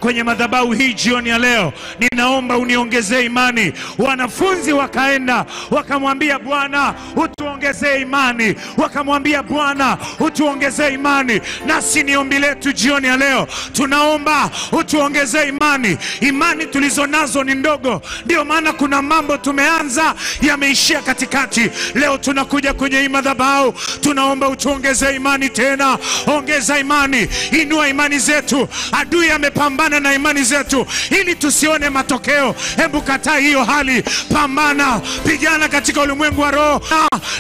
kwenye madhabahu hii jioni ya leo, ninaomba uniongezee imani. Wanafunzi wakaenda wakamwambia Bwana, utuongezee imani. Wakamwambia Bwana, utuongezee imani. Nasi ni ombi letu jioni ya leo, tunaomba utuongezee imani. Imani tulizonazo ni ndogo, ndio maana kuna mambo tumeanza yameishia katikati. Leo tunakuja kwenye hii madhabahu, tunaomba utuongezee imani tena. Ongeza imani, inua imani zetu. Adui amepambana na imani zetu ili tusione matokeo. Hebu kataa hiyo hali, pambana, pigana katika ulimwengu wa roho.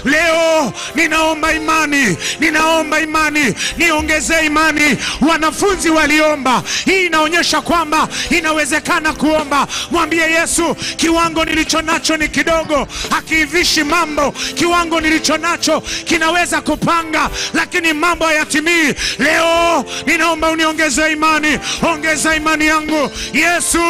Leo ninaomba imani, ninaomba imani, niongezee imani. Wanafunzi waliomba. Hii inaonyesha kwamba inawezekana kuomba. Mwambie Yesu, kiwango nilicho nacho ni kidogo, hakiivishi mambo. Kiwango nilicho nacho kinaweza kupanga, lakini mambo hayatimii. Leo ninaomba uniongezee imani. Ongeza imani yangu Yesu,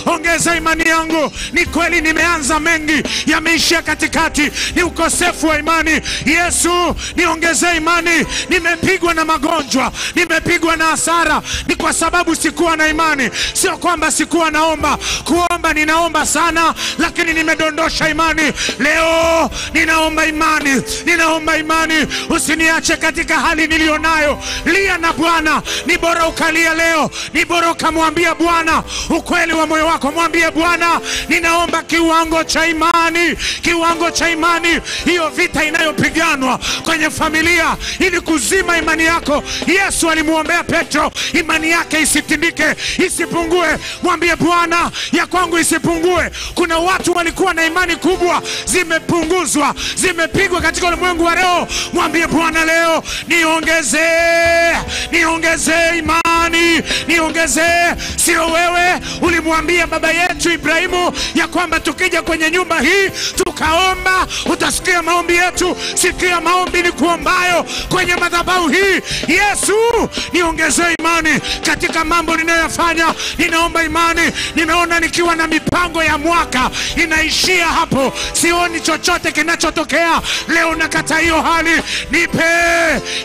ongeza imani yangu. Ni kweli nimeanza mengi, yameishia katikati, ni ukosefu wa imani. Yesu, niongezee imani. Nimepigwa na magonjwa, nimepigwa na hasara, ni kwa sababu sikuwa na imani. Sio kwamba sikuwa naomba. Kuomba ninaomba sana, lakini nimedondosha imani. Leo ninaomba imani, ninaomba imani. Usiniache katika hali nilionayo. Lia na Bwana. Ni bora ukalia leo, ni bora ukamwambia Bwana ukweli wa moyo wako. Mwambie Bwana, ninaomba kiwango cha imani, kiwango cha imani. Hiyo vita inayopiganwa kwenye familia ili kuzima imani yako, Yesu alimuombea Petro, imani yake isitindike, isipungue. Mwambie Bwana, ya kwangu isipungue. Kuna watu walikuwa na imani kubwa, zimepunguzwa, zimepigwa katika ulimwengu wa roho. Mwambie Bwana leo, niongezee, niongezee imani, niongezee. Sio wewe ulimwambia baba yetu Ibrahimu ya kwamba tukija kwenye nyumba hii tukaomba utasikia maombi yetu? Sikia maombi ni kuombayo kwenye madhabahu hii. Yesu, niongezee imani katika mambo ninayofanya. Ninaomba imani. Ninaona nikiwa na mipango ya mwaka inaishia hapo, sioni chochote kinachotokea. Leo nakataa hiyo hali. Nipe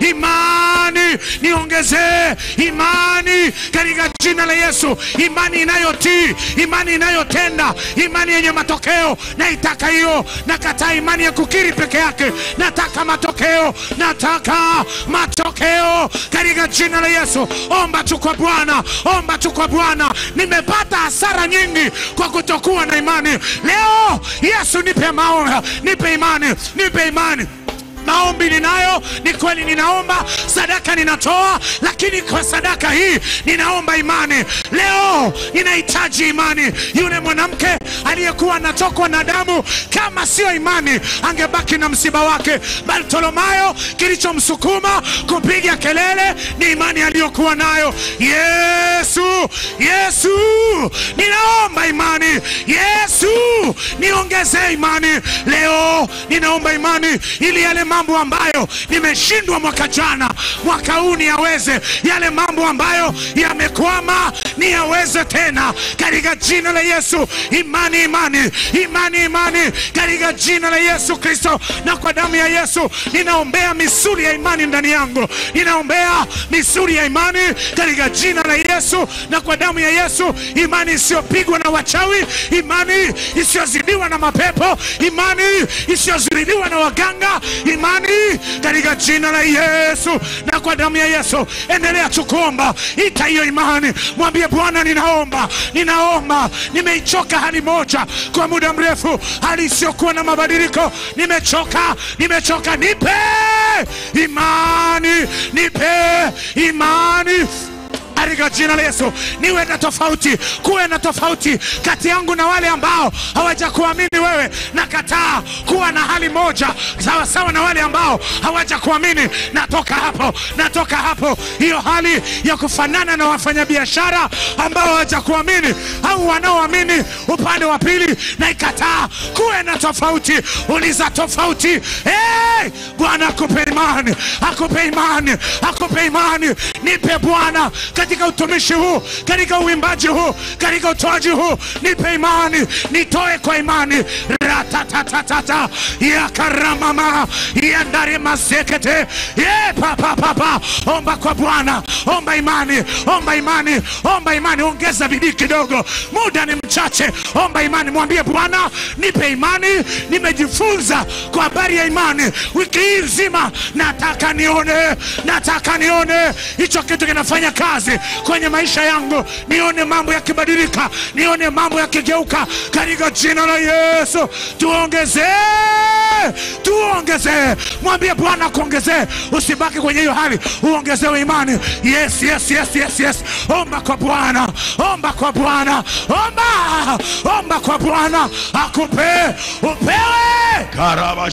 imani, niongezee imani katika jina la Yesu. Imani inayotii, imani inayotenda, imani yenye matokeo. Naitaka hiyo. Nakataa imani ya kukiri peke yake. Nataka matokeo, nataka matokeo katika jina la Yesu. Omba tu kwa Bwana, omba tu kwa Bwana. Nimepata hasara nyingi kwa kutokuwa na imani. Leo Yesu, nipe maombi, nipe imani, nipe imani. Maombi ninayo, ni kweli ninaomba, sadaka ninatoa, lakini kwa sadaka hii ninaomba imani. Leo ninahitaji imani. Yule mwanamke aliyekuwa anatokwa na damu, kama sio imani angebaki na msiba wake. Bartolomayo, kilichomsukuma kupiga kelele ni imani aliyokuwa nayo. Yesu, Yesu, ninaomba imani. Yesu, niongezee imani. Leo ninaomba imani ili yale mambo ambayo nimeshindwa mwaka jana, mwaka huu niyaweze. Yale mambo ambayo yamekwama niyaweze tena katika jina la Yesu. Imani, imani, imani, imani katika jina la Yesu Kristo. Na kwa damu ya Yesu ninaombea misuli ya imani ndani yangu. Ninaombea misuli ya imani katika jina la Yesu. Na kwa damu ya Yesu, imani isiyopigwa na wachawi, imani isiyozidiwa na mapepo, imani isiyozidiwa na waganga, imani katika jina la Yesu. Na kwa damu ya Yesu, endelea kuomba. Ita hiyo imani. Mwambie Bwana, ninaomba, ninaomba. Nimeichoka hali moja kwa muda mrefu, hali isiyokuwa na mabadiliko. Nimechoka, nimechoka. Nipe imani, nipe imani katika jina la Yesu. Niwe na tofauti, kuwe na tofauti kati yangu na wale ambao hawajakuamini wewe. Nakataa kuwa na hali moja sawa sawa na wale ambao hawajakuamini. Natoka hapo, natoka hapo. Hiyo hali ya kufanana na wafanyabiashara ambao hawajakuamini au wanaoamini upande wa pili, na ikataa. Kuwe na tofauti. Uliza tofauti. Bwana akupe imani, akupe imani, akupe imani. Nipe Bwana katika utumishi huu, katika uimbaji huu, katika utoaji huu. Nipe imani, nitoe kwa imani. Ratatatata ya karamama ya ndari masekete ye papa. Omba kwa Bwana, omba imani, omba imani, omba imani. Ongeza bidii kidogo, muda ni mchache. Omba imani, mwambie Bwana nipe imani. Nimejifunza kwa habari ya imani wiki hii nzima, nataka nione hicho kitu kinafanya kazi kwenye maisha yangu, nione mambo yakibadilika, nione mambo yakigeuka katika jina la Yesu. Tuongeze. Mwambie Bwana kuongeze, usibaki kwenye hiyo hali, uongezewe imani. Yes. Omba kwa Bwana, omba kwa Bwana, omba kwa Bwana akupe, upewe. Karaba